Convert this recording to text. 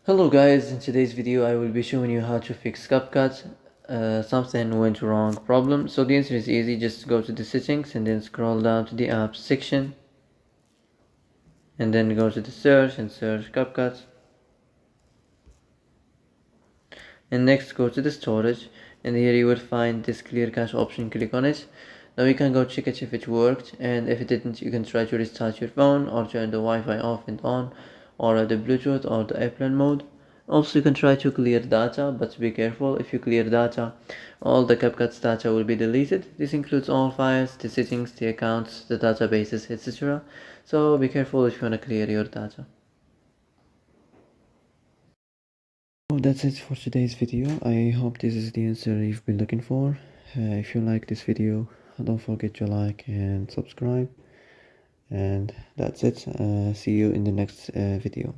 Hello guys, in today's video I will be showing you how to fix Capcut. Something went wrong problem. So the answer is easy, just go to the settings and then scroll down to the apps section and then go to the search and search Capcut, and next go to the storage, and here you will find this clear cache option. Click on it. Now you can go check it if it worked, and if it didn't you can try to restart your phone or turn the Wi-Fi off and on, or the Bluetooth or the airplane mode. Also you can try to clear data, but be careful. If you clear data, all the Capcut's data will be deleted. This includes all files, the settings, the accounts, the databases, etc. So be careful if you want to clear your data. Well, that's it for today's video. I hope this is the answer you've been looking for. If you like this video, don't forget to like and subscribe. And that's it. See you in the next video.